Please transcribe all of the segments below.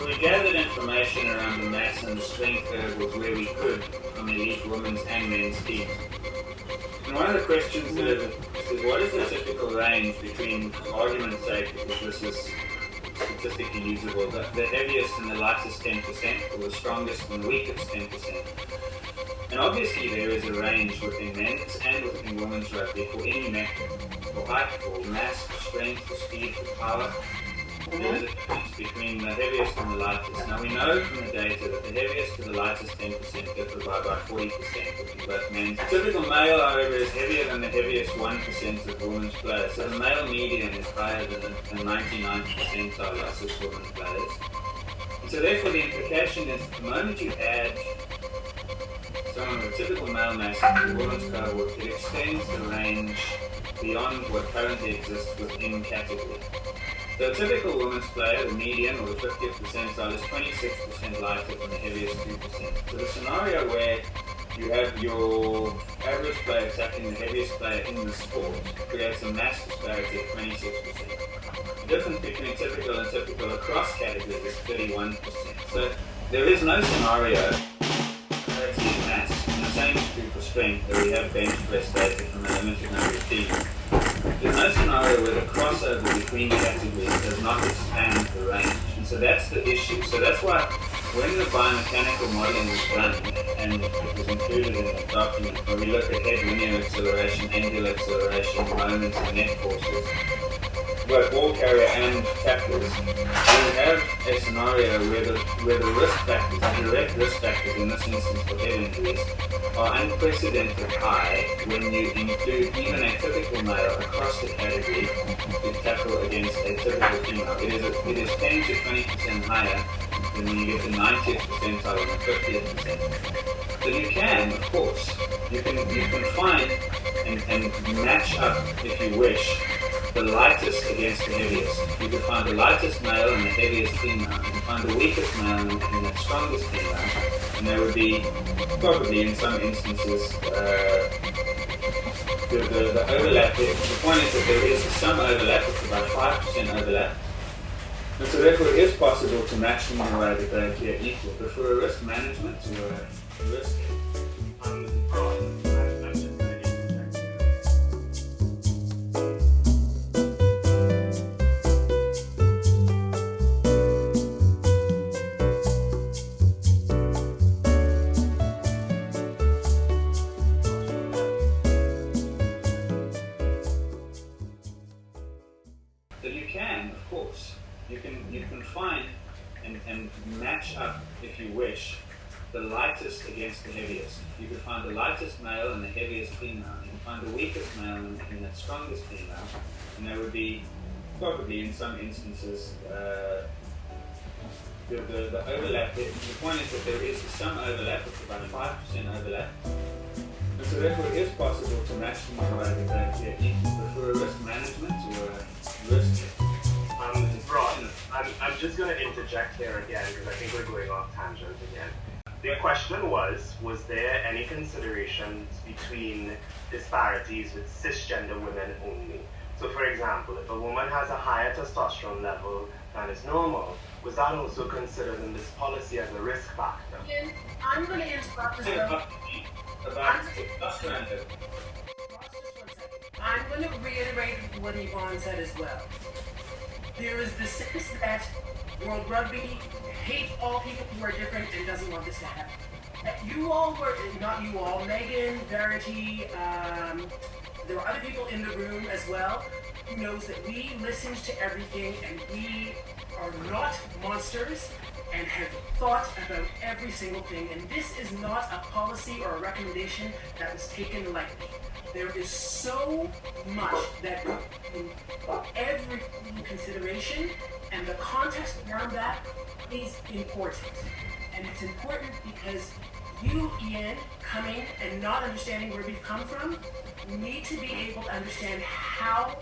We gathered information around the mass and the strength levels where we could from elite women's and men's teams. And one of the questions that is what is the typical range between, for argument's sake, because this is statistically usable, the heaviest and the lightest 10%, or the strongest and the weakest 10%. And obviously there is a range within men's and within women's rugby for any method, for height, for mass, for strength, for speed, for power. There is a difference between the heaviest and the lightest. Now we know from the data that the heaviest to the lightest 10% differ by about 40% between both men. The typical male, however, is heavier than the heaviest 1% of women's players. So the male median is higher than the 99th percentile of women's players. And so therefore the implication is the moment you add someone with a typical male mass to the women's cohort, it extends the range beyond what currently exists within category. So a typical women's player, the median or the 50th percentile, is 26% lighter than the heaviest 2%. So the scenario where you have your average player attacking the heaviest player in the sport creates a mass disparity of 26%. The difference between typical and typical across categories is 31%. So there is no scenario parity in mass, and the same is true for strength, that we have bench press data from a limited number of teams. There's no scenario where the crossover between categories does not expand the range, and so that's the issue. So that's why when the biomechanical modeling was done, and it was included in the document, where we look at head linear acceleration, angular acceleration, moments, and net forces, both ball carrier and tackles, we have a scenario where the risk factors, the direct risk factors in this instance for head injuries, are unprecedented high when you include even a typical male across the category to tackle against a typical female. It is 10 to 20% higher than when you get the 90th percentile and the 50th percentile. So you can, of course, you can find and match up, if you wish, the lightest against the heaviest. You can find the lightest male and the heaviest female. You can find the weakest male and the strongest female. And there would be, probably in some instances, the overlap. The point is that there is some overlap, it's about 5% overlap. And so therefore it is possible to match them in a way that they appear equal. But for a risk management, or a risk match up, if you wish, the lightest against the heaviest. You could find the lightest male and the heaviest female. You can find the weakest male and the strongest female. And there would be, probably in some instances, the overlap. The point is that there is some overlap, it's about 5% overlap. And so therefore it is possible to maximize that technique for a risk management or a risk. Ron, I'm just going to interject here again because I think we're going off tangent again. The question was there any considerations between disparities with cisgender women only? So for example, if a woman has a higher testosterone level than is normal, was that also considered in this policy as a risk factor? I'm going to interrupt this. I'm going to reiterate what Yvonne said as well. There is the sense that World Rugby hates all people who are different and doesn't want this to happen. You all were, not you all, Megan, Verity, there were other people in the room as well who knows that we listened to everything and we are not monsters and have thought about every single thing. And this is not a policy or a recommendation that was taken lightly. There is so much that in every consideration, and the context around that is important. And it's important because you, Ian, coming and not understanding where we've come from, need to be able to understand how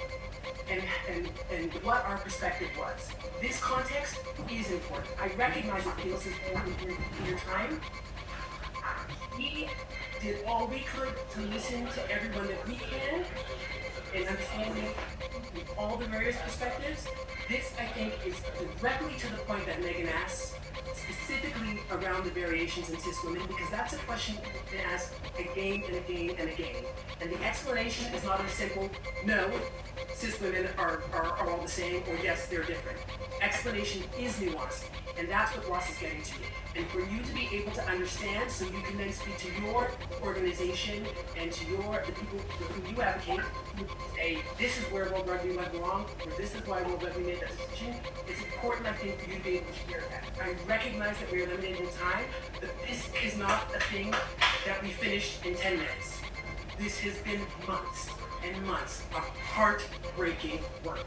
and what our perspective was. This context is important. I recognize it feels important in your time. We did all we could to listen to everyone that we can and understanding all the various perspectives. This, I think, is directly to the point that Megan asked, specifically around the variations in cis women, because that's a question that's been asked again and again and again. And the explanation is not a simple, no, cis women are all the same, or yes, they're different. Explanation is nuanced, and that's what Ross is getting to. And for you to be able to understand, so you can then speak to your organization and to the people for whom you advocate, who say, this is where World Rugby went wrong, or this is why World Rugby made that decision. It's important, I think, for you to be able to hear that. I recognize that we are limited in time, but this is not a thing that we finished in 10 minutes. This has been months and months of heartbreaking work.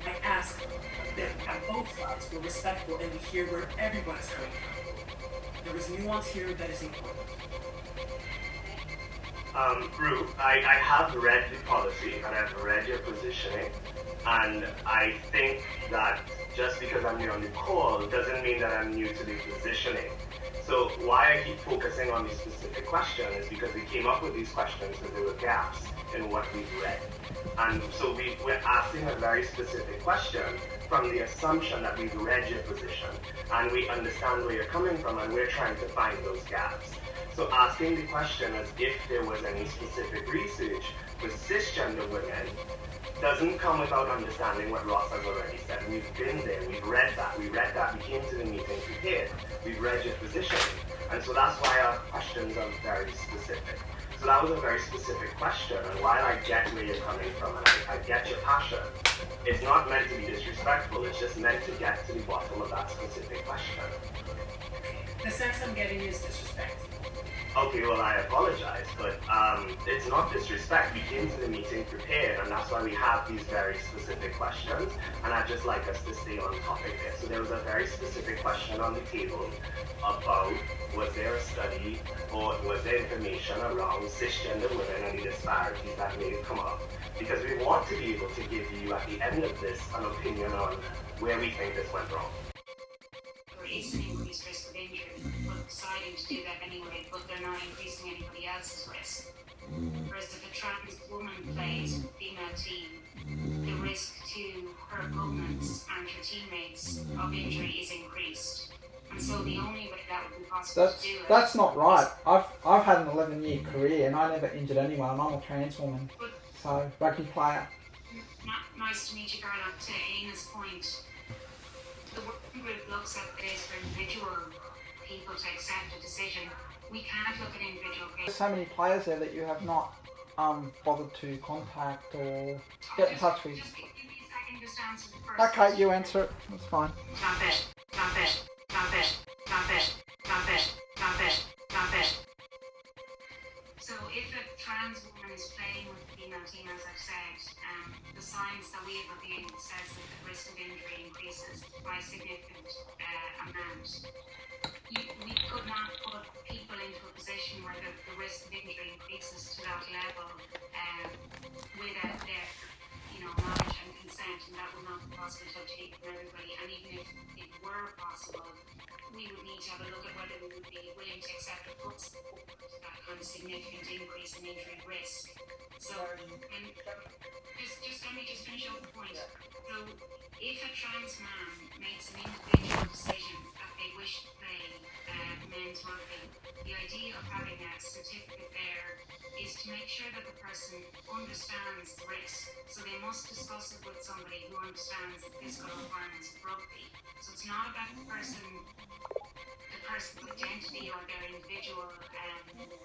I ask that both sides were respectful and we hear where everyone is coming from. There is nuance here that is important. Ruth, I have read the policy and I've read your positioning, and I think that just because I'm new on the call doesn't mean that I'm new to the positioning. So why I keep focusing on the specific question is because we came up with these questions because there were gaps in what we've read. And so we're asking a very specific question from the assumption that we've read your position and we understand where you're coming from and we're trying to find those gaps. So asking the question as if there was any specific research for cisgender women doesn't come without understanding what Ross has already said. We've been there, we've read that, we came to the meeting prepared, we've read your position. And so that's why our questions are very specific. So that was a very specific question, and while I get where you're coming from and I get your passion, it's not meant to be disrespectful, it's just meant to get to the bottom of that specific question. The sense I'm getting is disrespect. Okay, well I apologize, but it's not disrespect. We came to the meeting prepared, and that's why we have these very specific questions, and I'd just like us to stay on topic there. So there was a very specific question on the table about was there a study or was there information around cisgender women and the disparities that may come up? Because we want to be able to give you at the end of this an opinion on where we think this went wrong. Increase anybody's risk of injury, but deciding to do that anyway, but they're not increasing anybody else's risk. Whereas if a trans woman plays a female team, the risk to her opponents and her teammates of injury is increased. And so the only way that would be possible to do it... That's not right. I've had an 11-year career and I never injured anyone, and I'm a trans woman. So, rugby player. Nice to meet you, Carla. To Ina's point, the working group looks at this for individual people to accept a decision. We can't look at individual cases. There's so many players there that you have not bothered to contact or get in touch with. Just give me a second just to answer the first Okay, question. you answer it. That's fine. Stop it. Stop it. Stop it. Stop it. Stop it. Stop it. Stop it. So if a trans woman is playing with a female team, as I've said, the science that we have reviewed says that the risk of injury increases by a significant amount. we could not put people into a position where the risk of injury increases to that level without their knowledge and consent, and that would not be possible to obtain from everybody. And even if it were possible, we would need to have a look at whether we would be willing to accept or put support to that kind of significant increase in injury risk. So, and just let me just finish off the point. So, if a trans man makes an individual decision that they wish to play men's rugby, the idea of having a certificate there is to make sure that the person understands the risk. So they must discuss it with somebody who understands the physical requirements of rugby. So it's not about the person's identity or their individual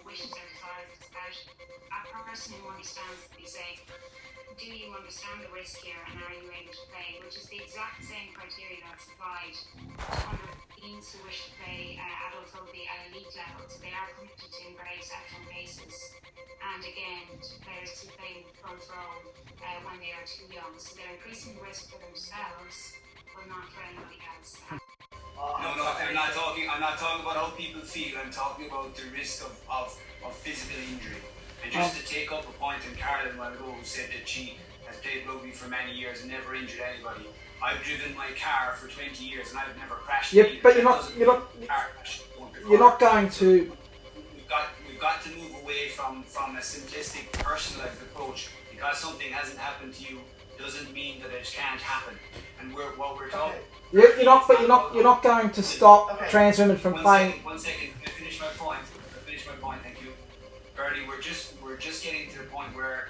wishes or desires. It's about a person who understands that they say, do you understand the risk here and are you able to play? Which is the exact same criteria that's applied to under teams who wish to play adult rugby at elite level. So they are committed to embrace actual basis. And again, to players who play front row when they are too young. So they're increasing the risk for themselves, but not for anybody else. No, I'm not talking about how people feel. I'm talking about the risk of physical injury. And just to take up a point in Carolyn while ago, who said that she has played rugby for many years and never injured anybody. I've driven my car for 20 years and I've never crashed. Yeah, but you're not going to. We've got to move away from a simplistic, personalized approach. Because something hasn't happened to you doesn't mean that it can't happen. And what we're talking. You're not going to stop trans women from playing. One second. I finish my point. Thank you, Bernie. We're just getting to the point where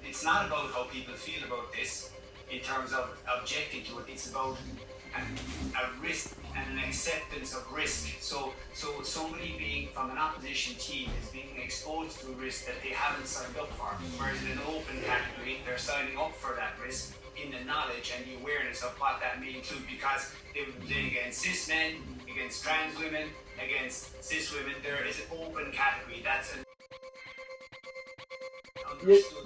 it's not about how people feel about this in terms of objecting to it. It's about a risk and an acceptance of risk. So somebody being from an opposition team is being exposed to a risk that they haven't signed up for. Whereas in an open category, they're signing up for that risk in the knowledge and the awareness of what that may include, because they would play against cis men, against trans women, against cis women. There is an open category. That's an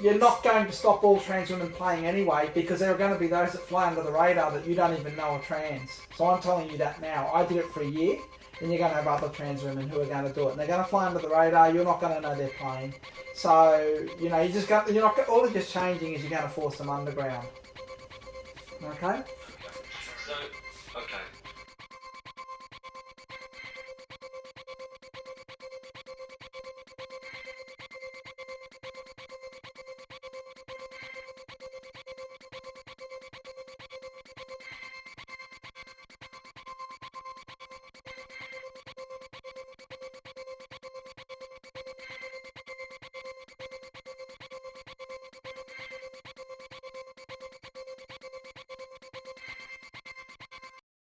You're not going to stop all trans women playing anyway, because there are going to be those that fly under the radar that you don't even know are trans. So I'm telling you that now. I did it for a year, and you're going to have other trans women who are going to do it. And they're going to fly under the radar. You're not going to know they're playing. So all you're just changing is you're going to force them underground. Okay? So, okay.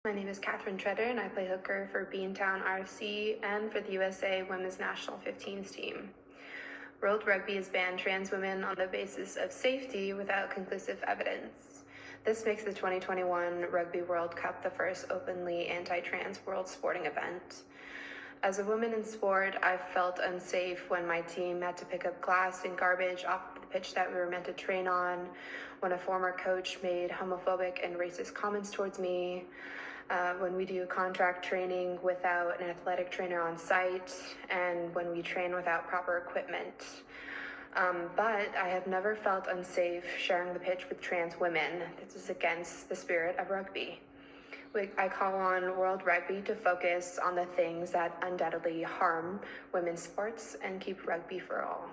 My name is Catherine Treader and I play hooker for Beantown RFC and for the USA Women's National 15s team. World Rugby has banned trans women on the basis of safety without conclusive evidence. This makes the 2021 Rugby World Cup the first openly anti-trans world sporting event. As a woman in sport, I've felt unsafe when my team had to pick up glass and garbage off the pitch that we were meant to train on, when a former coach made homophobic and racist comments towards me, when we do contract training without an athletic trainer on site, and when we train without proper equipment. But I have never felt unsafe sharing the pitch with trans women. This is against the spirit of rugby. I call on World Rugby to focus on the things that undoubtedly harm women's sports and keep rugby for all.